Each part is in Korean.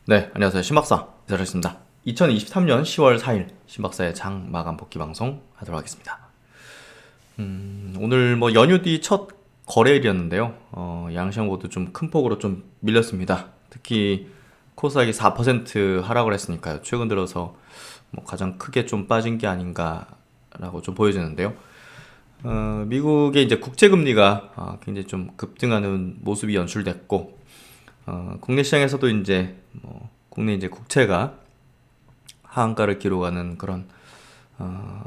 네, 안녕하세요. 신박사 이사라였습니다. 2023년 10월 4일 신박사의 장 마감 복귀 방송 하도록 하겠습니다. 오늘 뭐 연휴 뒤 첫 거래일이었는데요. 양시장 모두 좀 큰 폭으로 좀 밀렸습니다. 특히 코스닥이 4% 하락을 했으니까요. 최근 들어서 뭐 가장 크게 좀 빠진 게 아닌가라고 좀 보여지는데요. 미국의 이제 국채 금리가 굉장히 좀 급등하는 모습이 연출됐고, 국내 시장에서도 이제 뭐 국내 이제 국채가 하한가를 기록하는 그런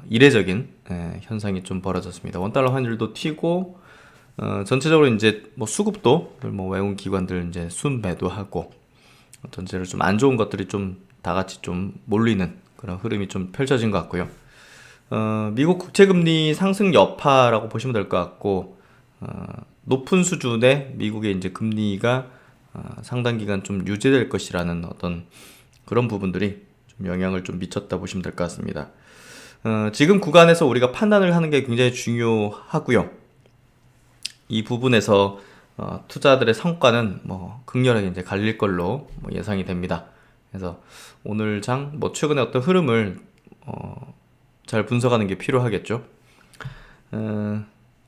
이례적인 현상이 좀 벌어졌습니다. 원달러 환율도 튀고, 전체적으로 이제 뭐 수급도 뭐 외국 기관들 이제 순매도하고 전체를 좀 안 좋은 것들이 좀 다 같이 좀 몰리는 그런 흐름이 좀 펼쳐진 것 같고요. 미국 국채 금리 상승 여파라고 보시면 될 것 같고, 높은 수준의 미국의 이제 금리가 상당 기간 좀 유지될 것이라는 어떤 그런 부분들이 좀 영향을 좀 미쳤다 보시면 될 것 같습니다. 지금 구간에서 우리가 판단을 하는 게 굉장히 중요하고요. 이 부분에서 투자들의 성과는 뭐 극렬하게 이제 갈릴 걸로 뭐 예상이 됩니다. 그래서 오늘 장 뭐 최근의 어떤 흐름을 잘 분석하는 게 필요하겠죠.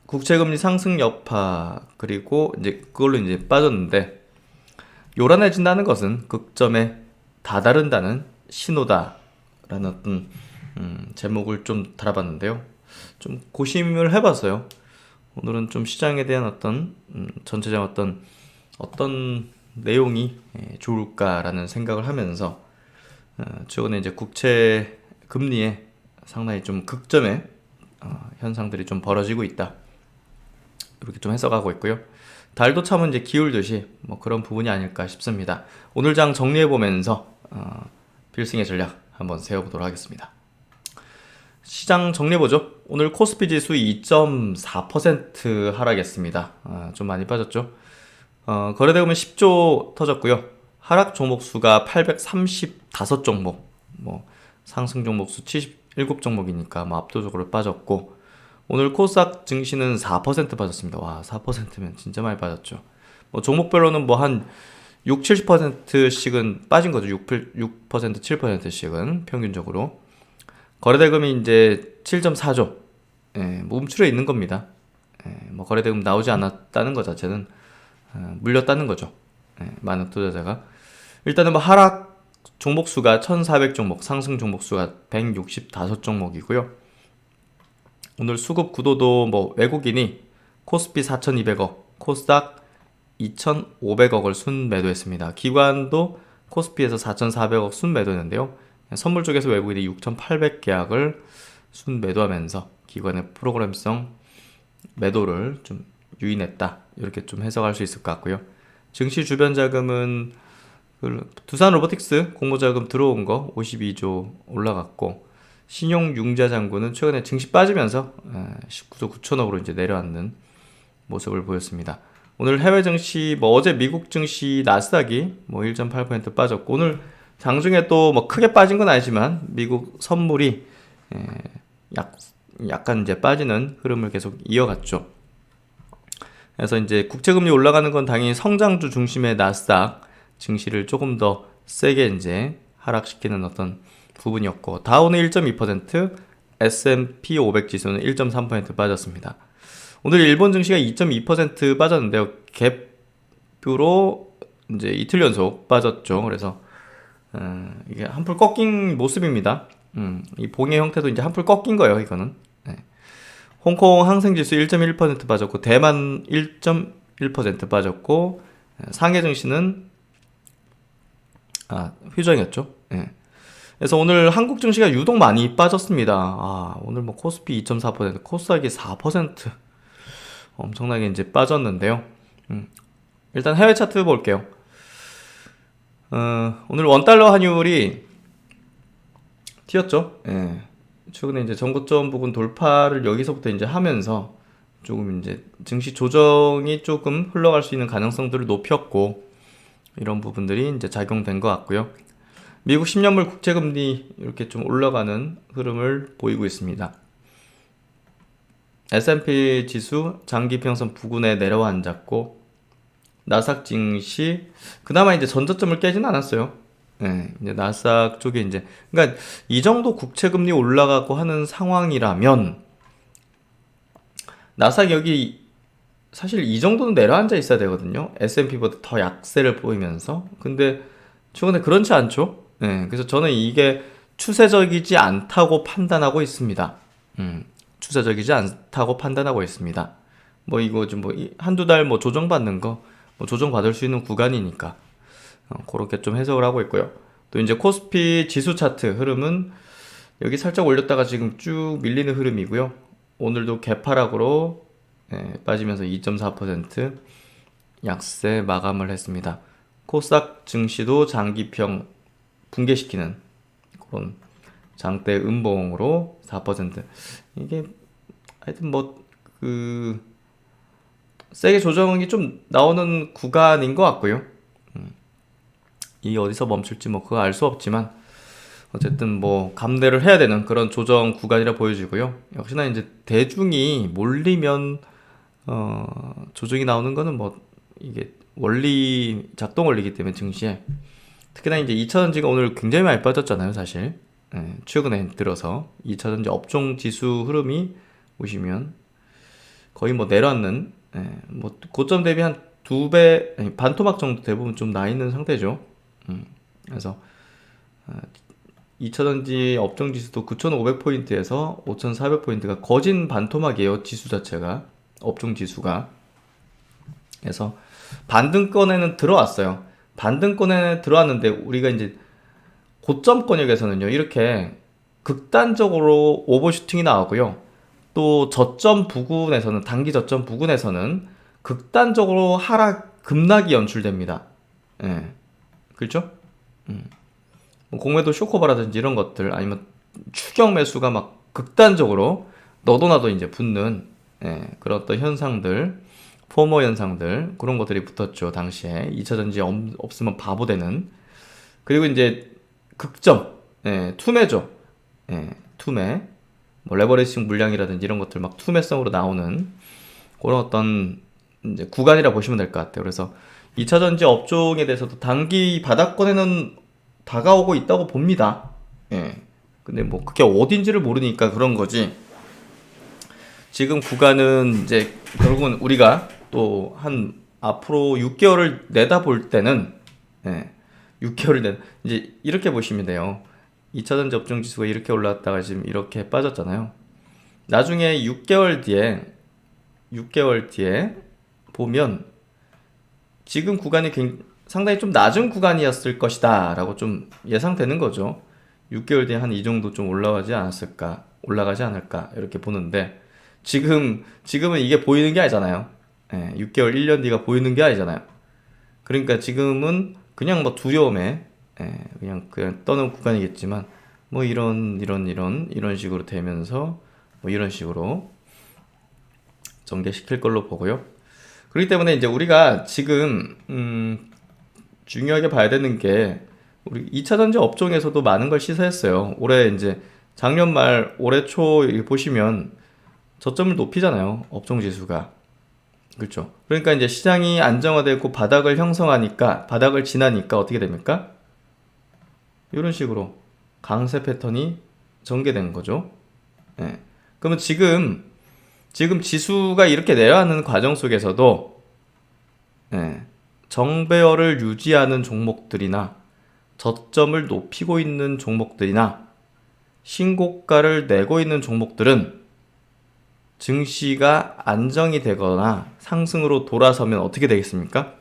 국채금리 상승 여파 그리고 이제 그걸로 이제 빠졌는데, 요란해진다는 것은 극점에 다다른다는 신호다라는 어떤 제목을 좀 달아봤는데요. 좀 고심을 해봤어요. 오늘은 좀 시장에 대한 어떤 전체적 어떤 내용이 좋을까라는 생각을 하면서 최근에 이제 국채 금리에 상당히 좀 극점의 현상들이 좀 벌어지고 있다, 이렇게 좀 해석하고 있고요. 달도 차면 이제 기울듯이 뭐 그런 부분이 아닐까 싶습니다. 오늘 장 정리해보면서 필승의 전략 한번 세워보도록 하겠습니다. 시장 정리해보죠. 오늘 코스피 지수 2.4% 하락했습니다. 좀 많이 빠졌죠. 거래대금은 10조 터졌고요. 하락 종목 수가 835종목, 뭐 상승 종목 수 77종목이니까 뭐 압도적으로 빠졌고, 오늘 코스닥 증시는 4% 빠졌습니다. 와, 4%면 진짜 많이 빠졌죠. 뭐 종목별로는 뭐 한 6, 70%씩은 빠진 거죠. 6%, 7%씩은 평균적으로. 거래대금이 이제 7.4조. 뭐 움츠려 있는 겁니다. 뭐 거래대금 나오지 않았다는 것 자체는 물렸다는 거죠. 많은 투자자가. 일단은 뭐 하락 종목 수가 1,400종목, 상승 종목 수가 165종목이고요. 오늘 수급 구도도 뭐 외국인이 코스피 4,200억, 코스닥 2,500억을 순매도했습니다. 기관도 코스피에서 4,400억 순매도했는데요. 선물 쪽에서 외국인이 6,800계약을 순매도하면서 기관의 프로그램성 매도를 좀 유인했다, 이렇게 좀 해석할 수 있을 것 같고요. 증시 주변 자금은 두산 로보틱스 공모자금 들어온 거 52조 올라갔고, 신용융자 잔고는 최근에 증시 빠지면서 19조 9천억으로 이제 내려앉는 모습을 보였습니다. 오늘 해외 증시, 뭐 어제 미국 증시 나스닥이 뭐 1.8% 빠졌고, 오늘 장중에 또 뭐 크게 빠진 건 아니지만 미국 선물이 약간 이제 빠지는 흐름을 계속 이어갔죠. 그래서 이제 국채금리 올라가는 건 당연히 성장주 중심의 나스닥 증시를 조금 더 세게 이제 하락시키는 어떤 부분이었고, 다우는 1.2%, S&P 500 지수는 1.3% 빠졌습니다. 오늘 일본 증시가 2.2% 빠졌는데요. 갭으로 이제 이틀 연속 빠졌죠. 그래서 이게 한풀 꺾인 모습입니다. 이 봉의 형태도 이제 한풀 꺾인 거예요, 이거는. 홍콩 항생지수 1.1% 빠졌고, 대만 1.1% 빠졌고, 상해 증시는 휴전이었죠. 그래서 오늘 한국 증시가 유독 많이 빠졌습니다. 오늘 뭐 코스피 2.4%, 코스닥이 4% 엄청나게 이제 빠졌는데요. 일단 해외 차트 볼게요. 오늘 원달러 환율이 튀었죠. 최근에 이제 전고점 부분 돌파를 여기서부터 이제 하면서 조금 이제 증시 조정이 조금 흘러갈 수 있는 가능성들을 높였고, 이런 부분들이 이제 작용된 것 같고요. 미국 10년물 국채금리 이렇게 좀 올라가는 흐름을 보이고 있습니다. S&P 지수 장기평선 부근에 내려와 앉았고, 나스닥 증시 그나마 이제 전저점을 깨진 않았어요. 이제 나스닥 쪽에 이제 그러니까 이 정도 국채 금리 올라가고 하는 상황이라면 나스닥 여기 사실 이 정도는 내려앉아 있어야 되거든요. S&P보다 더 약세를 보이면서. 근데 최근에 그렇지 않죠? 그래서 저는 이게 추세적이지 않다고 판단하고 있습니다. 추세적이지 않다고 판단하고 있습니다. 뭐 이거 좀 뭐 한두 달 뭐 조정받는 거, 뭐 조정받을 수 있는 구간이니까 그렇게 좀 해석을 하고 있고요. 또 이제 코스피 지수 차트 흐름은 여기 살짝 올렸다가 지금 쭉 밀리는 흐름이고요. 오늘도 개파락으로 빠지면서 2.4% 약세 마감을 했습니다. 코스닥 증시도 장기평 붕괴시키는 그런 장대 음봉으로 4%. 이게 하여튼 뭐 그 세게 조정이 좀 나오는 구간인 것 같고요. 이게 어디서 멈출지 뭐 그거 알 수 없지만 어쨌든 뭐 감내를 해야 되는 그런 조정 구간이라 보여지고요. 역시나 이제 대중이 몰리면 조정이 나오는 거는 뭐 이게 원리 작동 원리이기 때문에 증시에 특히나 이제 2차전지가 오늘 굉장히 많이 빠졌잖아요, 사실. 최근에 들어서 2차전지 업종 지수 흐름이 보시면 거의 뭐 내려앉는 뭐 고점 대비 한 2배 아니, 반토막 정도 대부분 좀 나 있는 상태죠. 그래서 2차전지 업종 지수도 9,500포인트에서 5,400포인트가 거진 반토막이에요. 지수 자체가 업종 지수가. 그래서 반등권에는 들어왔어요. 반등권에 들어왔는데 우리가 이제 고점 권역에서는요 이렇게 극단적으로 오버슈팅이 나오고요. 또 저점 부근에서는 단기 저점 부근에서는 극단적으로 하락 급락이 연출됩니다. 그렇죠? 뭐 공매도 쇼커버라든지 이런 것들 아니면 추격 매수가 막 극단적으로 너도 나도 이제 붙는 그런 어떤 현상들 포모 현상들 그런 것들이 붙었죠. 당시에 2차전지 없으면 바보 되는 그리고 이제 극점 투매죠. 투매 뭐 레버리징 물량이라든지 이런 것들 막 투매성으로 나오는 그런 어떤 이제 구간이라 보시면 될 것 같아요. 그래서 2차전지 업종에 대해서도 단기 바닥권에는 다가오고 있다고 봅니다. 근데 뭐 그게 어딘지를 모르니까 그런 거지. 지금 구간은 이제 결국은 우리가 또 한 앞으로 6개월을 내다볼 때는 6개월을 이제 이렇게 보시면 돼요. 2차전지 업종 지수가 이렇게 올라왔다가 지금 이렇게 빠졌잖아요. 나중에 6개월 뒤에 보면 지금 구간이 상당히 좀 낮은 구간이었을 것이다 라고 좀 예상되는 거죠. 6개월 뒤에 한 이 정도 좀 올라가지 않을까 이렇게 보는데 지금은 이게 보이는 게 아니잖아요. 6개월 1년 뒤가 보이는 게 아니잖아요. 그러니까 지금은 그냥 뭐 두려움에 그냥 떠는 구간이겠지만 뭐 이런 식으로 되면서 뭐 이런 식으로 전개시킬 걸로 보고요. 그렇기 때문에 이제 우리가 지금 중요하게 봐야 되는 게 우리 2차전지 업종에서도 많은 걸 시사했어요. 올해 이제 작년 말 올해 초 보시면 저점을 높이잖아요. 업종 지수가. 그렇죠. 그러니까 이제 시장이 안정화되고 바닥을 지나니까 어떻게 됩니까? 이런 식으로 강세 패턴이 전개된 거죠. 그러면 지금 지수가 이렇게 내려가는 과정 속에서도 정배열을 유지하는 종목들이나 저점을 높이고 있는 종목들이나 신고가를 내고 있는 종목들은 증시가 안정이 되거나 상승으로 돌아서면 어떻게 되겠습니까?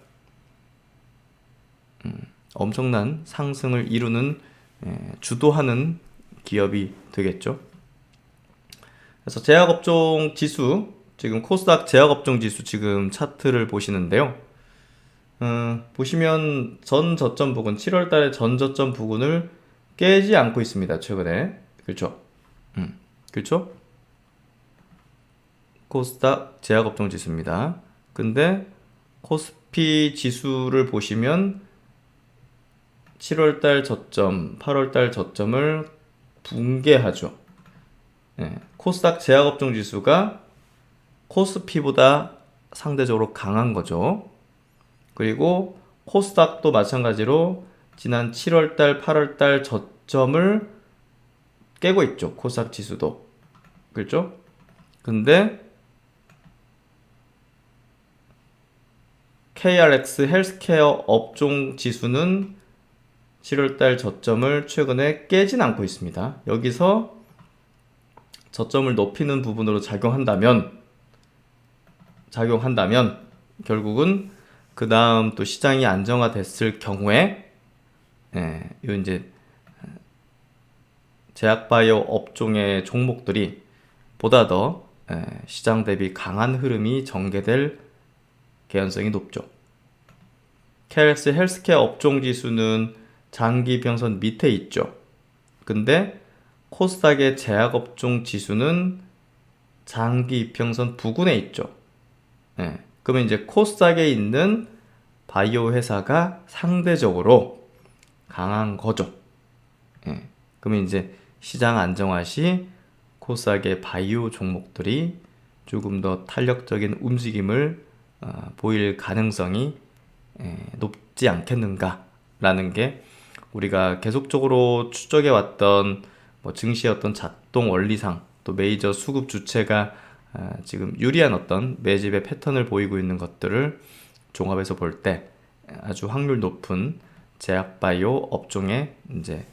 엄청난 상승을 이루는 주도하는 기업이 되겠죠. 그래서 제약업종 지수 지금 코스닥 제약업종 지수 지금 차트를 보시는데요. 보시면 전 저점 부근 7월달에 전 저점 부근을 깨지 않고 있습니다. 최근에 그렇죠. 그렇죠. 코스닥 제약업종 지수입니다. 근데 코스피 지수를 보시면 7월달 저점, 8월달 저점을 붕괴하죠. 코스닥 제약업종 지수가 코스피보다 상대적으로 강한 거죠. 그리고 코스닥도 마찬가지로 지난 7월달, 8월달 저점을 깨고 있죠. 코스닥 지수도. 그렇죠? 근데 KRX 헬스케어 업종 지수는 7월달 저점을 최근에 깨진 않고 있습니다. 여기서 저점을 높이는 부분으로 작용한다면 결국은 그 다음 또 시장이 안정화됐을 경우에 이 이제 제약바이오 업종의 종목들이 보다 더 시장 대비 강한 흐름이 전개될 개연성이 높죠. KRX 헬스케어 업종 지수는 장기 이평선 밑에 있죠. 근데 코스닥의 제약업종 지수는 장기 이평선 부근에 있죠. 그러면 이제 코스닥에 있는 바이오 회사가 상대적으로 강한 거죠. 그러면 이제 시장 안정화 시 코스닥의 바이오 종목들이 조금 더 탄력적인 움직임을 보일 가능성이 높지 않겠는가라는 게 우리가 계속적으로 추적해왔던 뭐 증시의 어떤 작동 원리상 또 메이저 수급 주체가 지금 유리한 어떤 매집의 패턴을 보이고 있는 것들을 종합해서 볼 때 아주 확률 높은 제약바이오 업종의 이제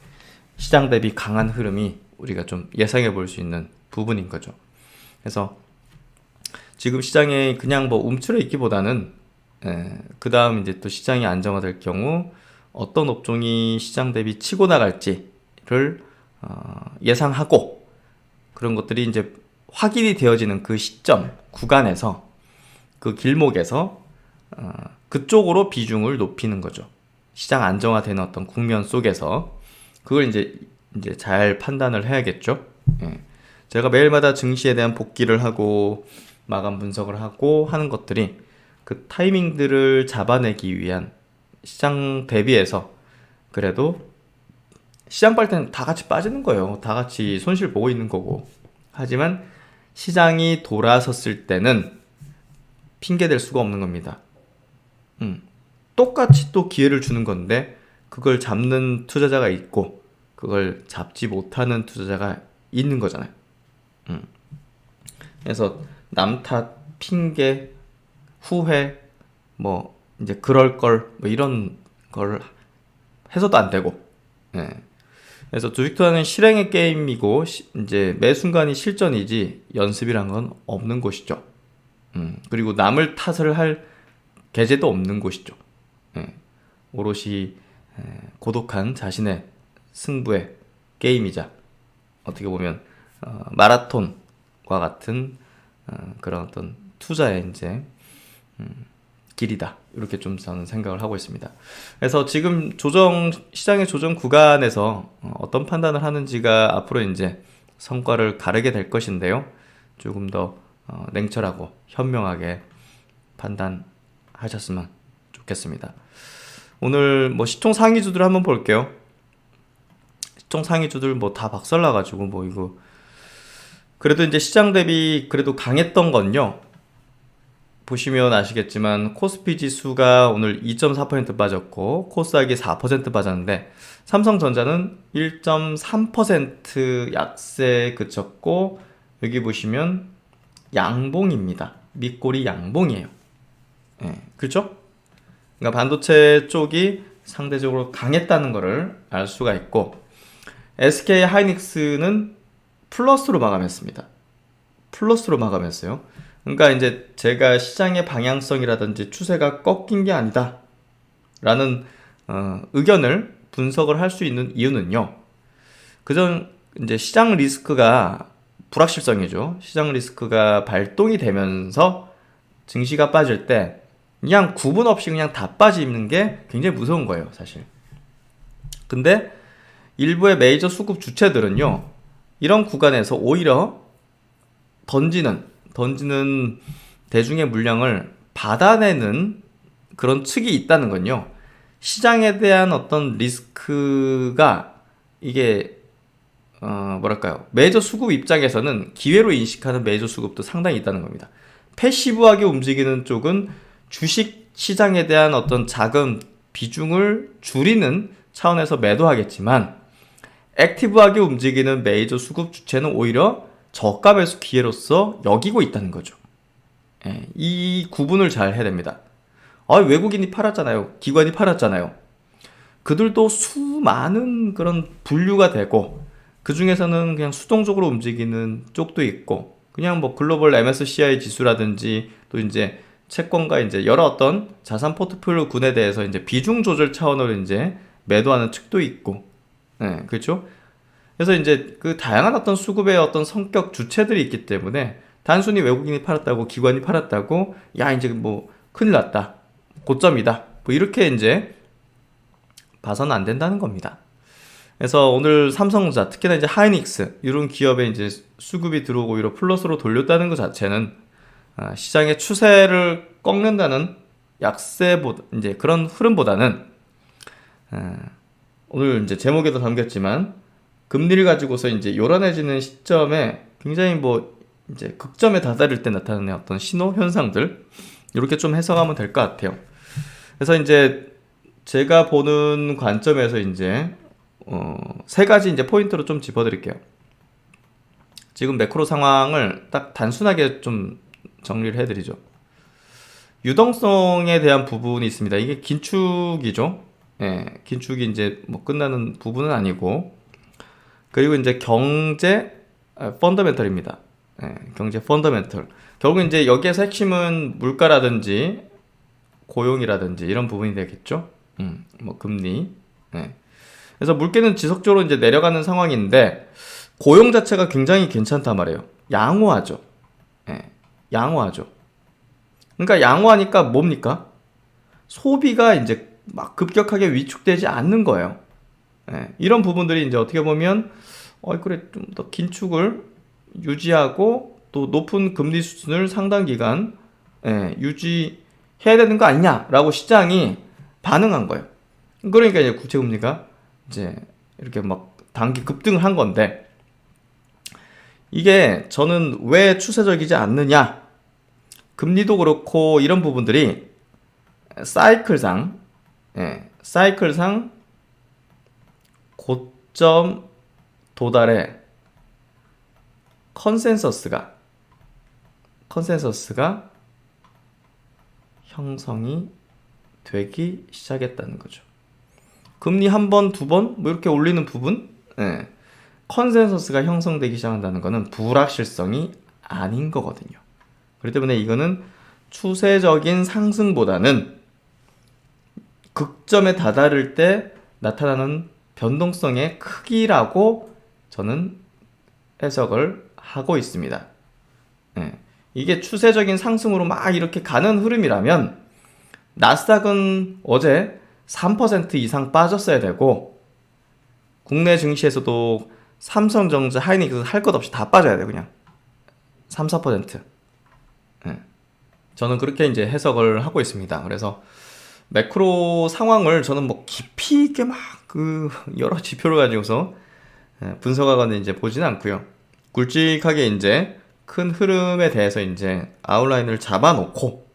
시장 대비 강한 흐름이 우리가 좀 예상해 볼 수 있는 부분인 거죠. 그래서 지금 시장에 그냥 뭐 움츠러 있기보다는 그 다음 이제 또 시장이 안정화될 경우 어떤 업종이 시장 대비 치고 나갈지를 예상하고 그런 것들이 이제 확인이 되어지는 그 시점 구간에서 그 길목에서 그쪽으로 비중을 높이는 거죠. 시장 안정화되는 어떤 국면 속에서 그걸 이제 잘 판단을 해야겠죠. 제가 매일마다 증시에 대한 복귀를 하고 마감 분석을 하고 하는 것들이 그 타이밍들을 잡아내기 위한 시장 대비해서 그래도 시장 빠질 때는 다 같이 빠지는 거예요. 다 같이 손실 보고 있는 거고. 하지만 시장이 돌아섰을 때는 핑계댈 수가 없는 겁니다. 똑같이 또 기회를 주는 건데 그걸 잡는 투자자가 있고 그걸 잡지 못하는 투자자가 있는 거잖아요. 그래서 남 탓, 핑계, 후회, 뭐 이제 그럴 걸 뭐 이런 걸 해서도 안 되고. 그래서 주식 투자는 실행의 게임이고 이제 매 순간이 실전이지 연습이란 건 없는 곳이죠. 그리고 남을 탓을 할 계제도 없는 곳이죠. 오롯이 고독한 자신의 승부의 게임이자 어떻게 보면 마라톤과 같은 그런 어떤 투자의 이제 길이다. 이렇게 좀 저는 생각을 하고 있습니다. 그래서 지금 시장의 조정 구간에서 어떤 판단을 하는지가 앞으로 이제 성과를 가르게 될 것인데요. 조금 더 냉철하고 현명하게 판단하셨으면 좋겠습니다. 오늘 뭐 시총 상위주들 한번 볼게요. 시총 상위주들 뭐 다 박살나가지고 뭐 이거 그래도 이제 시장 대비 그래도 강했던 건요. 보시면 아시겠지만 코스피 지수가 오늘 2.4% 빠졌고 코스닥이 4% 빠졌는데 삼성전자는 1.3% 약세에 그쳤고 여기 보시면 양봉입니다. 밑골이 양봉이에요. 그렇죠? 그러니까 반도체 쪽이 상대적으로 강했다는 것을 알 수가 있고 SK 하이닉스는 플러스로 마감했습니다. 플러스로 마감했어요. 그러니까 이제 제가 시장의 방향성이라든지 추세가 꺾인 게 아니다 라는 의견을 분석을 할 수 있는 이유는요. 그전 이제 시장 리스크가 불확실성이죠. 시장 리스크가 발동이 되면서 증시가 빠질 때 그냥 구분 없이 그냥 다 빠지는 게 굉장히 무서운 거예요, 사실. 근데 일부의 메이저 수급 주체들은요. 이런 구간에서 오히려 던지는 대중의 물량을 받아내는 그런 측이 있다는 건요. 시장에 대한 어떤 리스크가 이게 뭐랄까요. 메이저 수급 입장에서는 기회로 인식하는 메이저 수급도 상당히 있다는 겁니다. 패시브하게 움직이는 쪽은 주식 시장에 대한 어떤 자금 비중을 줄이는 차원에서 매도하겠지만 액티브하게 움직이는 메이저 수급 주체는 오히려 저가 매수 기회로서 여기고 있다는 거죠. 예, 이 구분을 잘 해야 됩니다. 외국인이 팔았잖아요. 기관이 팔았잖아요. 그들도 수많은 그런 분류가 되고 그 중에서는 그냥 수동적으로 움직이는 쪽도 있고 그냥 뭐 글로벌 MSCI 지수라든지 또 이제 채권과 이제 여러 어떤 자산 포트폴리오 군에 대해서 이제 비중 조절 차원으로 이제 매도하는 측도 있고, 네, 그렇죠? 그래서 이제 그 다양한 어떤 수급의 어떤 성격 주체들이 있기 때문에 단순히 외국인이 팔았다고 기관이 팔았다고 야 이제 뭐 큰일 났다 고점이다 뭐 이렇게 이제 봐서는 안 된다는 겁니다. 그래서 오늘 삼성전자 특히나 이제 하이닉스 이런 기업에 이제 수급이 들어오고 오히려 플러스로 돌렸다는 것 자체는 시장의 추세를 꺾는다는 약세보다 이제 그런 흐름보다는 오늘 이제 제목에도 담겼지만 금리를 가지고서 이제 요란해지는 시점에 굉장히 뭐 이제 극점에 다다를 때 나타나는 어떤 신호 현상들 이렇게 좀 해석하면 될 것 같아요. 그래서 이제 제가 보는 관점에서 이제 세 가지 이제 포인트로 좀 짚어드릴게요. 지금 매크로 상황을 딱 단순하게 좀 정리를 해드리죠. 유동성에 대한 부분이 있습니다. 이게 긴축이죠. 예, 긴축이 이제 뭐 끝나는 부분은 아니고, 그리고 이제 경제 펀더멘털입니다. 예, 경제 펀더멘털. 결국 이제 여기에서 핵심은 물가라든지 고용이라든지 이런 부분이 되겠죠. 뭐 금리. 예. 그래서 물가는 지속적으로 이제 내려가는 상황인데 고용 자체가 굉장히 괜찮단 말이에요. 양호하죠. 예, 양호하죠. 그러니까 양호하니까 뭡니까? 소비가 이제 막 급격하게 위축되지 않는 거예요. 예, 이런 부분들이 이제 어떻게 보면 그래 좀 더 긴축을 유지하고 또 높은 금리 수준을 상당 기간 유지해야 되는 거 아니냐라고 시장이 반응한 거예요. 그러니까 이제 국채금리가 이제 이렇게 막 단기 급등을 한 건데 이게 저는 왜 추세적이지 않느냐? 금리도 그렇고 이런 부분들이 사이클상 고점 도달에 컨센서스가 형성이 되기 시작했다는 거죠. 금리 한 번, 두 번 뭐 이렇게 올리는 부분, 컨센서스가 형성되기 시작한다는 것은 불확실성이 아닌 거거든요. 그렇기 때문에 이거는 추세적인 상승보다는 극점에 다다를 때 나타나는 변동성의 크기라고 저는 해석을 하고 있습니다. 이게 추세적인 상승으로 막 이렇게 가는 흐름이라면 나스닥은 어제 3% 이상 빠졌어야 되고 국내 증시에서도 삼성전자, 하이닉스 할 것 없이 다 빠져야 돼 그냥 3, 4%. 저는 그렇게 이제 해석을 하고 있습니다. 그래서 매크로 상황을 저는 뭐 깊이 있게 막 그 여러 지표를 가지고서 분석하거나 이제 보지는 않고요. 굵직하게 이제 큰 흐름에 대해서 이제 아웃라인을 잡아놓고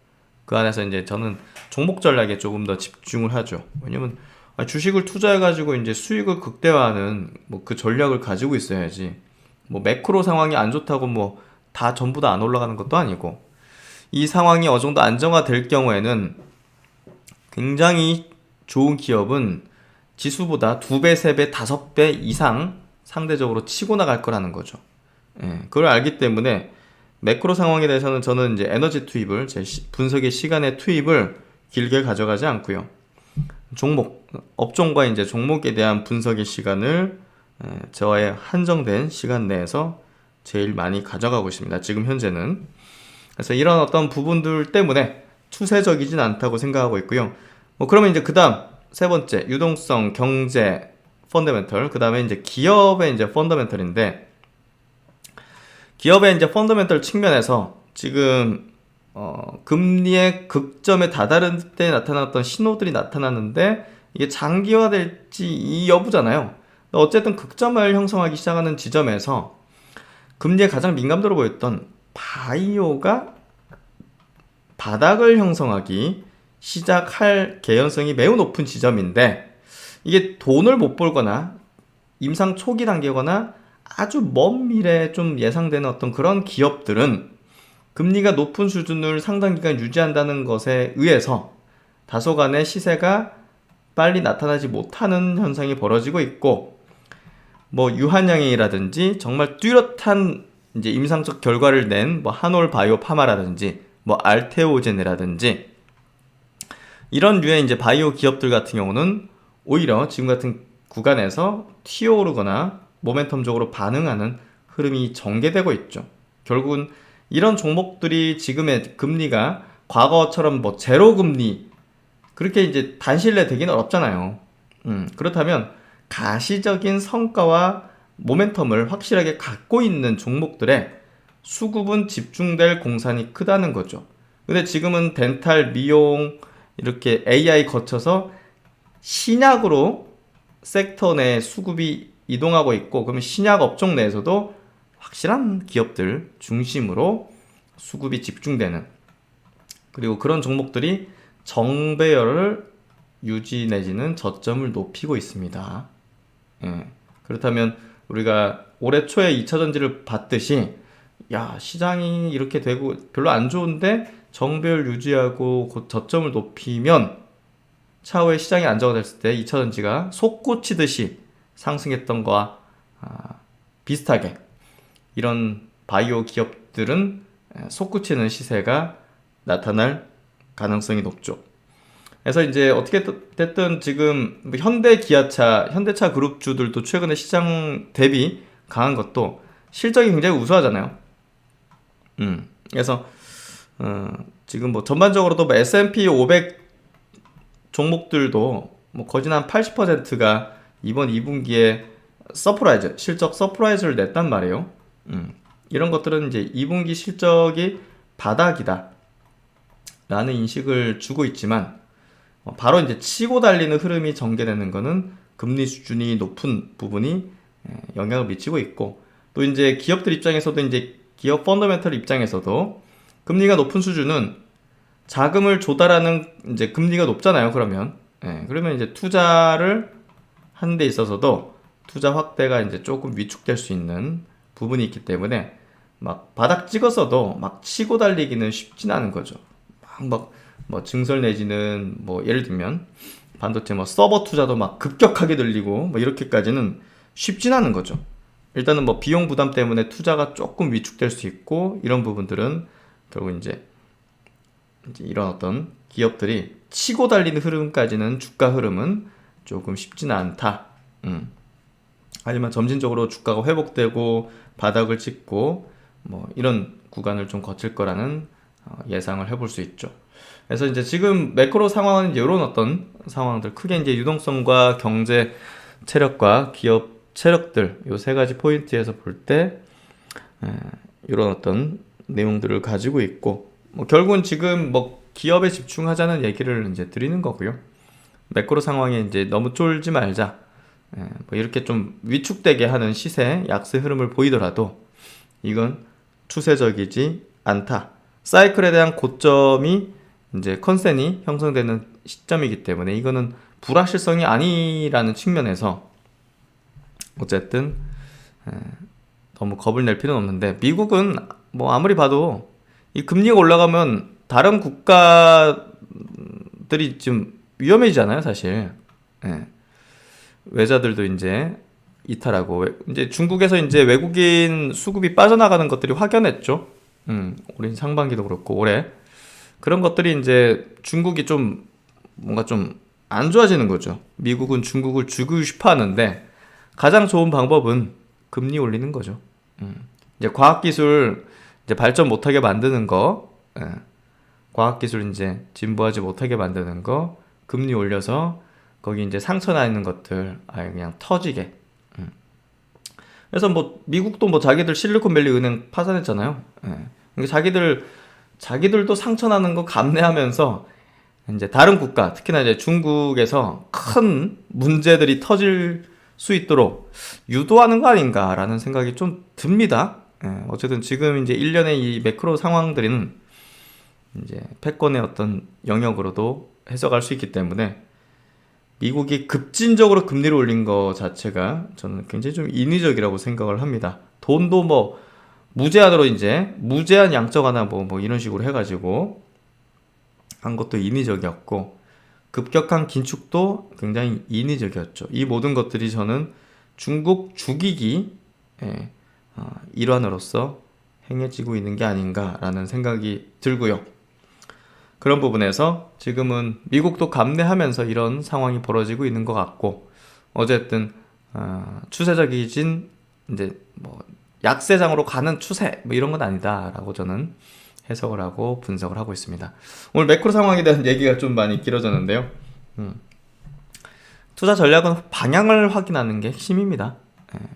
그 안에서 이제 저는 종목 전략에 조금 더 집중을 하죠. 왜냐면 주식을 투자해가지고 이제 수익을 극대화하는 뭐 그 전략을 가지고 있어야지. 뭐 매크로 상황이 안 좋다고 뭐 다 전부 다 안 올라가는 것도 아니고 이 상황이 어느 정도 안정화될 경우에는 굉장히 좋은 기업은 지수보다 2배, 3배, 5배 이상 상대적으로 치고 나갈 거라는 거죠. 그걸 알기 때문에 매크로 상황에 대해서는 저는 이제 에너지 투입을 제 분석의 시간의 투입을 길게 가져가지 않고요. 종목, 업종과 이제 종목에 대한 분석의 시간을 저의 한정된 시간 내에서 제일 많이 가져가고 있습니다. 지금 현재는. 그래서 이런 어떤 부분들 때문에 추세적이진 않다고 생각하고 있고요. 뭐 그러면 이제 그 다음 세 번째 유동성, 경제, 펀더멘털, 그 다음에 이제 기업의 이제 펀더멘털인데 기업의 이제 펀더멘털 측면에서 지금 금리의 극점에 다다른 때 나타났던 신호들이 나타났는데 이게 장기화될지 이 여부잖아요. 어쨌든 극점을 형성하기 시작하는 지점에서 금리에 가장 민감도로 보였던 바이오가 바닥을 형성하기 시작할 개연성이 매우 높은 지점인데 이게 돈을 못 벌거나 임상 초기 단계거나 아주 먼 미래에 좀 예상되는 어떤 그런 기업들은 금리가 높은 수준을 상당 기간 유지한다는 것에 의해서 다소간의 시세가 빨리 나타나지 못하는 현상이 벌어지고 있고, 뭐 유한양행이라든지 정말 뚜렷한 이제 임상적 결과를 낸 뭐 한올 바이오 파마라든지 뭐 알테오젠이라든지 이런 류의 이제 바이오 기업들 같은 경우는 오히려 지금 같은 구간에서 튀어오르거나 모멘텀적으로 반응하는 흐름이 전개되고 있죠. 결국은 이런 종목들이 지금의 금리가 과거처럼 뭐 제로 금리 그렇게 이제 단실 내 되기는 어렵잖아요. 그렇다면 가시적인 성과와 모멘텀을 확실하게 갖고 있는 종목들의 수급은 집중될 공산이 크다는 거죠. 근데 지금은 덴탈, 미용, 이렇게 AI 거쳐서 신약으로 섹터 내 수급이 이동하고 있고, 그러면 신약 업종 내에서도 확실한 기업들 중심으로 수급이 집중되는, 그리고 그런 종목들이 정배열을 유지 내지는 저점을 높이고 있습니다. 예. 그렇다면 우리가 올해 초에 2차전지를 봤듯이 야, 시장이 이렇게 되고 별로 안 좋은데 정배열 유지하고 곧 저점을 높이면 차후에 시장이 안정화됐을 때 2차전지가 솟구치듯이 상승했던 거와 비슷하게 이런 바이오 기업들은 솟구치는 시세가 나타날 가능성이 높죠. 그래서 이제 어떻게 됐든 지금 현대 기아차, 현대차 그룹주들도 최근에 시장 대비 강한 것도 실적이 굉장히 우수하잖아요. 그래서 지금 뭐 전반적으로도 뭐 S&P 500 종목들도 뭐 거진 한 80%가 이번 2분기에 서프라이즈, 실적 서프라이즈를 냈단 말이에요. 이런 것들은 이제 2분기 실적이 바닥이다 라는 인식을 주고 있지만, 바로 이제 치고 달리는 흐름이 전개되는 거는 금리 수준이 높은 부분이 영향을 미치고 있고, 또 이제 기업들 입장에서도 이제 기업 펀더멘털 입장에서도 금리가 높은 수준은 자금을 조달하는 이제 금리가 높잖아요. 그러면 이제 투자를 하는 데 있어서도 투자 확대가 이제 조금 위축될 수 있는 부분이 있기 때문에 막 바닥 찍어서도 막 치고 달리기는 쉽진 않은 거죠. 뭐 증설 내지는 뭐 예를 들면 반도체 뭐 서버 투자도 막 급격하게 늘리고 뭐 이렇게까지는 쉽진 않은 거죠. 일단은 뭐 비용 부담 때문에 투자가 조금 위축될 수 있고, 이런 부분들은 결국 이제 이런 어떤 기업들이 치고 달리는 흐름까지는 주가 흐름은 조금 쉽지는 않다. 하지만 점진적으로 주가가 회복되고 바닥을 찍고 뭐 이런 구간을 좀 거칠 거라는 예상을 해볼 수 있죠. 그래서 이제 지금 매크로 상황은 이제 이런 어떤 상황들, 크게 이제 유동성과 경제 체력과 기업 체력들, 요 세 가지 포인트에서 볼 때 이런 어떤 내용들을 가지고 있고, 뭐 결국은 지금 뭐 기업에 집중하자는 얘기를 이제 드리는 거고요. 매크로 상황에 이제 너무 쫄지 말자. 뭐 이렇게 좀 위축되게 하는 시세, 약세 흐름을 보이더라도 이건 추세적이지 않다. 사이클에 대한 고점이 이제 컨센이 형성되는 시점이기 때문에 이거는 불확실성이 아니라는 측면에서 어쨌든 너무 겁을 낼 필요는 없는데, 미국은 뭐 아무리 봐도 이 금리가 올라가면 다른 국가들이 좀 위험해지잖아요, 사실. 외자들도 이제 이탈하고, 이제 중국에서 이제 외국인 수급이 빠져나가는 것들이 확연했죠. 올해 상반기도 그렇고 올해 그런 것들이 이제 중국이 좀 뭔가 좀 안 좋아지는 거죠. 미국은 중국을 죽이고 싶어 하는데 가장 좋은 방법은 금리 올리는 거죠. 이제 과학기술 이제 발전 못하게 만드는 거, 과학기술 이제 진보하지 못하게 만드는 거, 금리 올려서 거기 이제 상처 나 있는 것들 아예 그냥 터지게. 그래서 뭐 미국도 뭐 자기들 실리콘밸리 은행 파산했잖아요. 그러니까 자기들도 상처 나는 거 감내하면서 이제 다른 국가, 특히나 이제 중국에서 큰 문제들이 터질 수 있도록 유도하는 거 아닌가라는 생각이 좀 듭니다. 어쨌든 지금 이제 일련의 이 매크로 상황들은 이제 패권의 어떤 영역으로도 해석할 수 있기 때문에 미국이 급진적으로 금리를 올린 거 자체가 저는 굉장히 좀 인위적이라고 생각을 합니다. 돈도 뭐 무제한으로 이제 무제한 양적 완화 뭐 이런 식으로 해가지고 한 것도 인위적이었고, 급격한 긴축도 굉장히 인위적이었죠. 이 모든 것들이 저는 중국 죽이기 일환으로서 행해지고 있는 게 아닌가라는 생각이 들고요. 그런 부분에서 지금은 미국도 감내하면서 이런 상황이 벌어지고 있는 것 같고, 어쨌든 추세적이진 이제 뭐 약세장으로 가는 추세 뭐 이런 건 아니다라고 저는 해석을 하고 분석을 하고 있습니다. 오늘 매크로 상황에 대한 얘기가 좀 많이 길어졌는데요. 투자 전략은 방향을 확인하는 게 핵심입니다.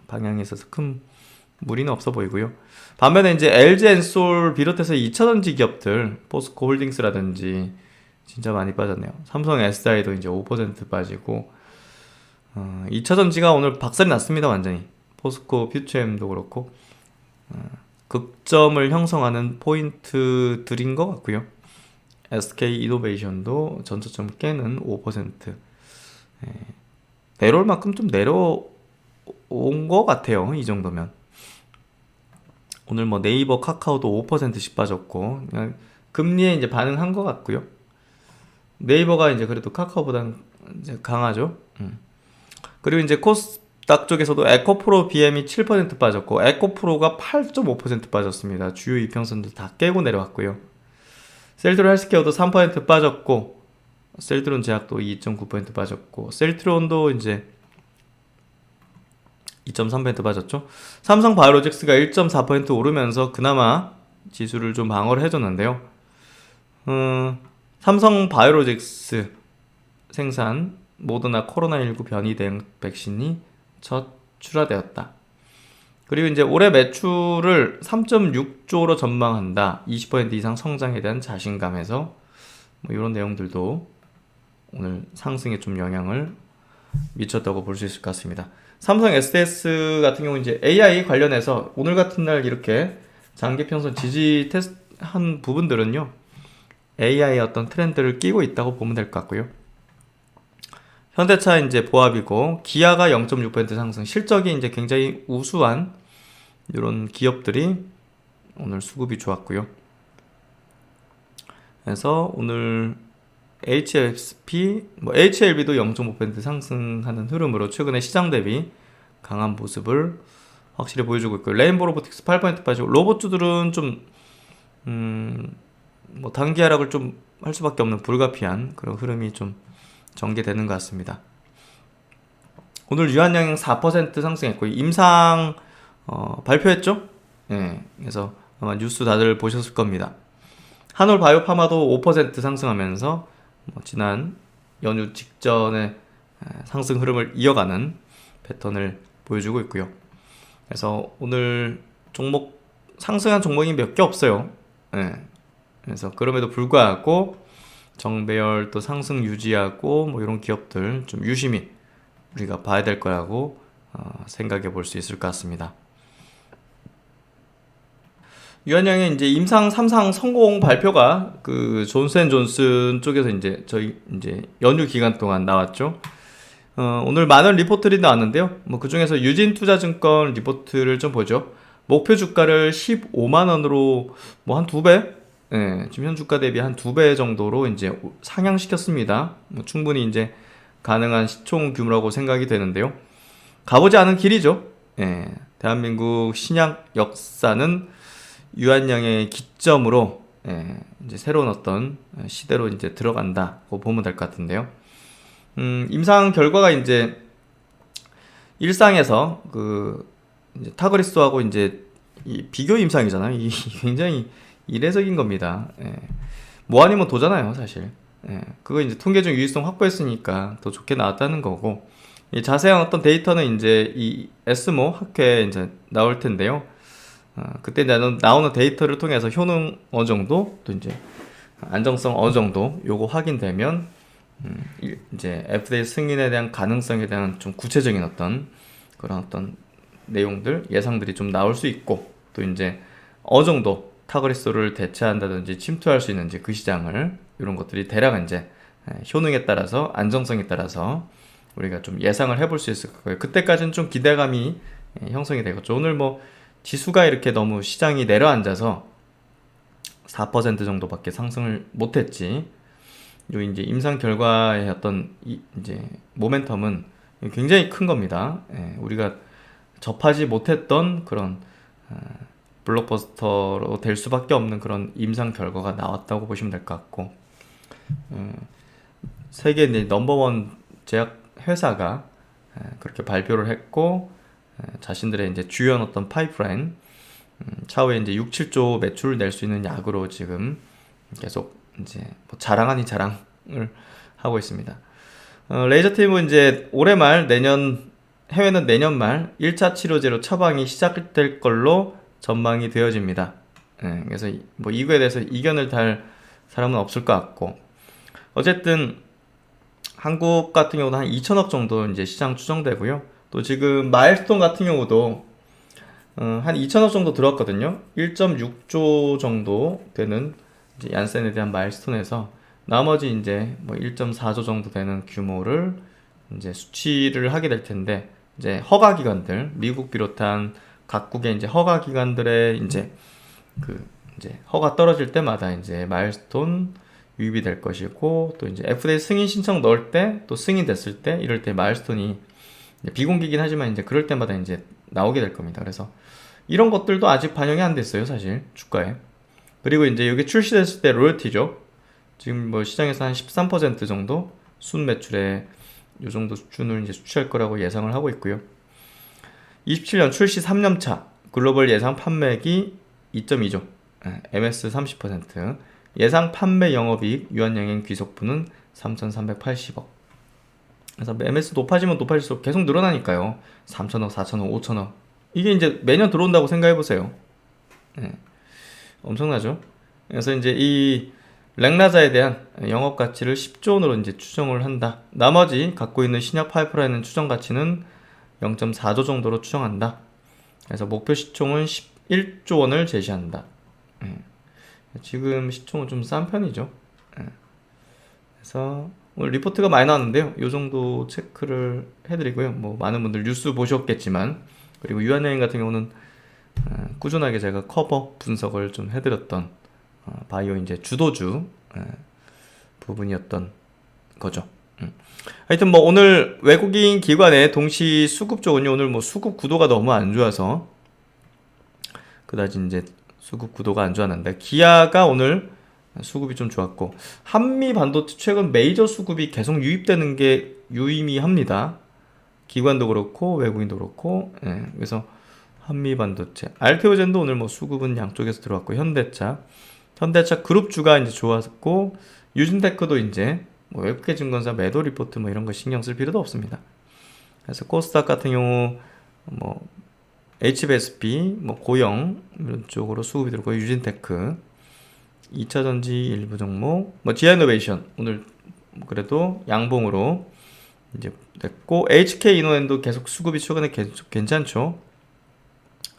방향에 있어서 큰 무리는 없어 보이고요. 반면에 이제 LG엔솔 비롯해서 2차전지 기업들, 포스코 홀딩스라든지 진짜 많이 빠졌네요. 삼성 SDI도 이제 5% 빠지고, 2차전지가 오늘 박살이 났습니다. 완전히. 포스코 퓨처엠도 그렇고 극점을 형성하는 포인트들인 것 같고요. SK 이노베이션도 전저점 깨는 5%. 내려올 만큼 좀 내려온 것 같아요. 이 정도면. 오늘 뭐 네이버, 카카오도 5%씩 빠졌고, 그냥 금리에 이제 반응한 것 같고요. 네이버가 이제 그래도 카카오보다는 이제 강하죠. 그리고 이제 코스닥 쪽에서도 에코프로 BM이 7% 빠졌고, 에코프로가 8.5% 빠졌습니다. 주요 이평선도 다 깨고 내려왔고요. 셀트론 헬스케어도 3% 빠졌고, 셀트론 제약도 2.9% 빠졌고, 셀트론도 이제 2.3% 빠졌죠. 삼성 바이오로직스가 1.4% 오르면서 그나마 지수를 좀 방어를 해줬는데요. 삼성 바이오로직스 생산 모더나 코로나19 변이 대응 백신이 첫 출하되었다. 그리고 이제 올해 매출을 3.6조로 전망한다. 20% 이상 성장에 대한 자신감에서 뭐 이런 내용들도 오늘 상승에 좀 영향을 미쳤다고 볼 수 있을 것 같습니다. 삼성 SDS 같은 경우 이제 AI 관련해서 오늘 같은 날 이렇게 장기 평선 지지 테스트한 부분들은요, AI의 어떤 트렌드를 끼고 있다고 보면 될 것 같고요. 현대차 이제 보합이고, 기아가 0.6% 상승, 실적이 이제 굉장히 우수한 이런 기업들이 오늘 수급이 좋았고요. 그래서 오늘 HSP, HLB도 0.5% 상승하는 흐름으로 최근에 시장 대비 강한 모습을 확실히 보여주고 있고요. 레인보 로보틱스 8% 빠지고, 로봇주들은 좀 단기 하락을 좀 할 수밖에 없는 불가피한 그런 흐름이 좀 전개되는 것 같습니다. 오늘 유한양행 4% 상승했고, 임상 발표했죠? 네, 그래서 아마 뉴스 다들 보셨을 겁니다. 한올 바이오파마도 5% 상승하면서 지난 연휴 직전의 상승 흐름을 이어가는 패턴을 보여주고 있고요. 그래서 오늘 종목 상승한 종목이 몇 개 없어요. 그래서 그럼에도 불구하고 정배열 또 상승 유지하고 뭐 이런 기업들 좀 유심히 우리가 봐야 될 거라고 생각해 볼 수 있을 것 같습니다. 유한양의 이제 임상 3상 성공 발표가 그 존슨앤존슨 쪽에서 이제 저희 이제 연휴 기간 동안 나왔죠. 오늘 많은 리포트들이 나왔는데요. 뭐 그 중에서 유진투자증권 리포트를 좀 보죠. 목표 주가를 15만 원으로 뭐 한 2배, 지금 현 주가 대비 한 2배 정도로 이제 상향시켰습니다. 뭐 충분히 이제 가능한 시총 규모라고 생각이 되는데요. 가보지 않은 길이죠. 대한민국 신약 역사는 유한양의 기점으로 이제 새로운 어떤 시대로 이제 들어간다고 보면 될 것 같은데요. 임상 결과가 이제 일상에서 그 이제 타그리스하고 이제 이 비교 임상이잖아요. 이 굉장히 이례적인 겁니다. 뭐 아니면 도잖아요, 사실. 그거 이제 통계적 유의성 확보했으니까 더 좋게 나왔다는 거고, 이 자세한 어떤 데이터는 이제 이 에스모 학회에 이제 나올 텐데요. 그때 나오는 데이터를 통해서 효능 어느 정도, 또 이제 안정성 어느 정도 요거 확인되면 이제 FDA 승인에 대한 가능성에 대한 좀 구체적인 어떤 그런 어떤 내용들, 예상들이 좀 나올 수 있고, 또 이제 어느 정도 타그리스를 대체한다든지 침투할 수 있는지 그 시장을, 이런 것들이 대략 이제 효능에 따라서 안정성에 따라서 우리가 좀 예상을 해볼 수 있을 거예요. 그때까지는 좀 기대감이 형성이 되겠죠. 오늘 뭐 지수가 이렇게 너무 시장이 내려앉아서 4% 정도밖에 상승을 못했지. 요 이제 임상 결과의 어떤 이제 모멘텀은 굉장히 큰 겁니다. 우리가 접하지 못했던 그런 블록버스터로 될 수밖에 없는 그런 임상 결과가 나왔다고 보시면 될 것 같고, 세계 이제 넘버원 제약 회사가 그렇게 발표를 했고, 자신들의 이제 주연 어떤 파이프라인, 차후에 이제 6, 7조 매출을 낼 수 있는 약으로 지금 계속 이제 뭐 자랑 아닌 자랑을 하고 있습니다. 레이저 팀은 이제 올해 말 해외는 내년 말 1차 치료제로 처방이 시작될 걸로 전망이 되어집니다. 그래서 뭐 이거에 대해서 이견을 달 사람은 없을 것 같고, 어쨌든 한국 같은 경우는 한 2천억 정도 이제 시장 추정되고요. 또 지금 마일스톤 같은 경우도 한 2천억 정도 들었거든요. 1.6조 정도 되는 이제 얀센에 대한 마일스톤에서 나머지 이제 뭐 1.4조 정도 되는 규모를 이제 수취를 하게 될 텐데, 이제 허가 기관들, 미국 비롯한 각국의 이제 허가 기관들의 이제 이제 허가 떨어질 때마다 이제 마일스톤 유입이 될 것이고, 또 이제 FDA 승인 신청 넣을 때, 또 승인됐을 때, 이럴 때 마일스톤이 비공개긴 하지만 이제 그럴 때마다 이제 나오게 될 겁니다. 그래서 이런 것들도 아직 반영이 안 됐어요, 사실 주가에. 그리고 이제 여기 출시됐을 때 로열티죠. 지금 뭐 시장에서 한 13% 정도 순 매출에 요 정도 수준을 이제 수취할 거라고 예상을 하고 있고요. 27년 출시 3년 차 글로벌 예상 판매액이 2.2조, MS 30%, 예상 판매 영업이익 유한양행 귀속분은 3,380억. 그래서 MS 높아지면 높아질수록 계속 늘어나니까요. 3천억, 4천억, 5천억. 이게 이제 매년 들어온다고 생각해 보세요. 엄청나죠? 그래서 이제 이 렉나자에 대한 영업 가치를 10조 원으로 이제 추정을 한다. 나머지 갖고 있는 신약 파이프라인은 추정 가치는 0.4조 정도로 추정한다. 그래서 목표 시총은 11조 원을 제시한다. 지금 시총은 좀 싼 편이죠. 그래서 오늘 리포트가 많이 나왔는데요. 이 정도 체크를 해드리고요. 뭐 많은 분들 뉴스 보셨겠지만, 그리고 유한여행 같은 경우는 꾸준하게 제가 커버 분석을 좀 해드렸던 바이오 이제 주도주 부분이었던 거죠. 하여튼 뭐 오늘 외국인 기관의 동시 수급 쪽은요, 오늘 뭐 수급 구도가 너무 안 좋아서 그다지 이제 수급 구도가 안 좋았는데, 기아가 오늘 수급이 좀 좋았고, 한미 반도체 최근 메이저 수급이 계속 유입되는 게 유의미합니다. 기관도 그렇고 외국인도 그렇고. 그래서 한미 반도체, 알테오젠도 오늘 뭐 수급은 양쪽에서 들어왔고, 현대차 그룹주가 이제 좋았고, 유진테크도 이제 뭐 외국계 증권사 매도 리포트 뭐 이런 거 신경 쓸 필요도 없습니다. 그래서 코스닥 같은 경우 뭐 HBSP, 뭐 고영 이런 쪽으로 수급이 들고, 유진테크, 2차전지 일부 종목, 뭐 지아이노베이션 오늘 그래도 양봉으로 이제 됐고, HK이노엔도 계속 수급이 최근에 계속 괜찮죠.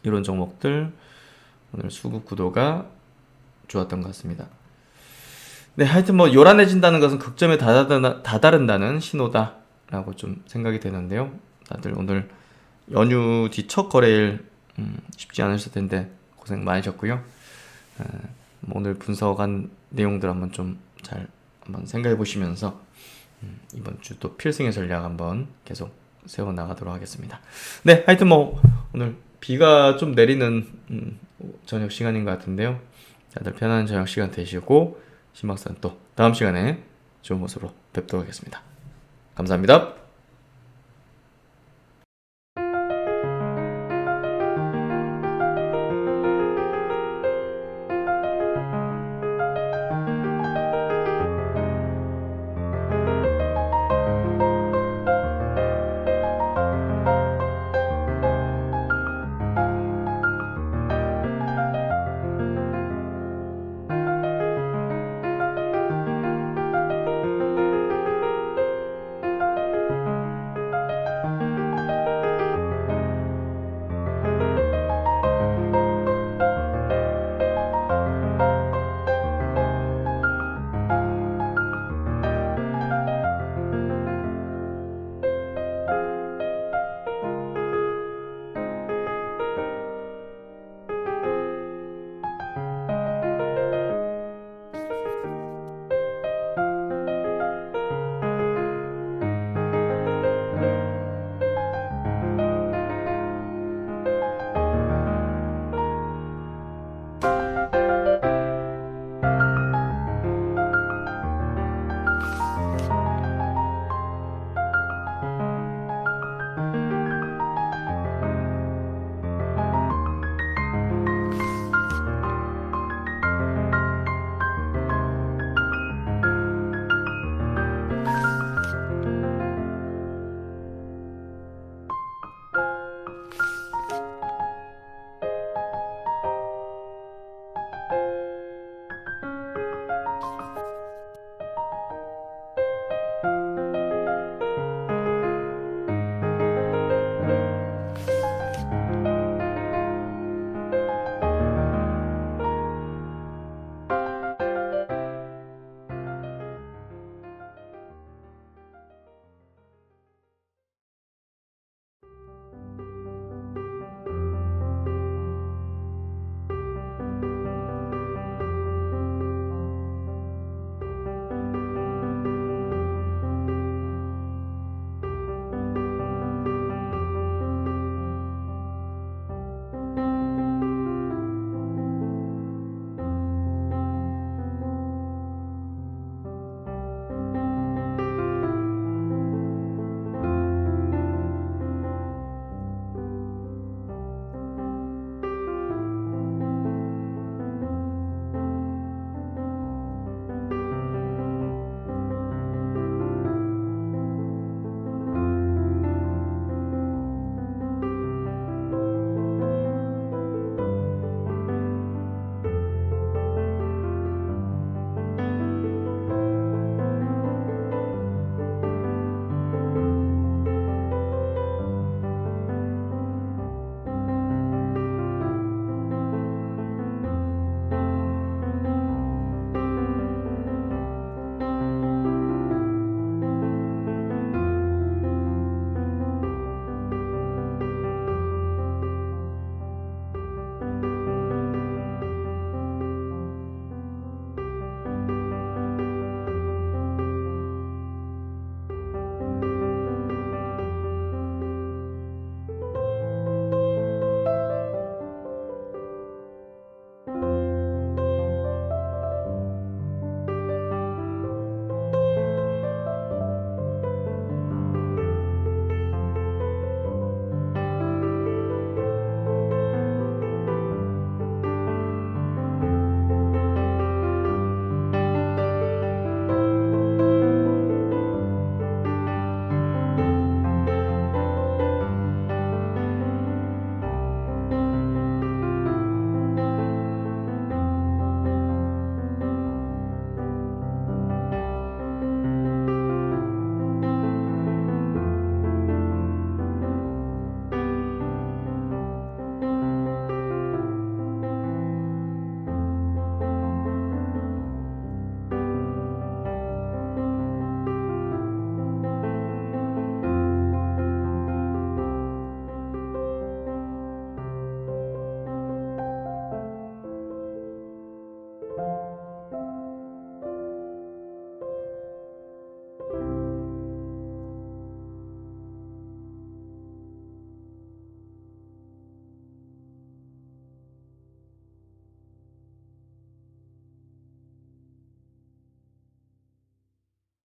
이런 종목들 오늘 수급 구도가 좋았던 것 같습니다. 네, 하여튼 뭐 요란해진다는 것은 극점에 다다른다는 신호다라고 좀 생각이 되는데요. 다들 오늘 연휴 뒤 첫 거래일 쉽지 않으실 텐데 고생 많으셨고요. 오늘 분석한 내용들 한번 좀 잘 한번 생각해 보시면서 이번 주 또 필승의 전략 한번 계속 세워 나가도록 하겠습니다. 네, 하여튼 뭐 오늘 비가 좀 내리는 저녁 시간인 것 같은데요. 다들 편안한 저녁 시간 되시고, 신박사는 또 다음 시간에 좋은 모습으로 뵙도록 하겠습니다. 감사합니다.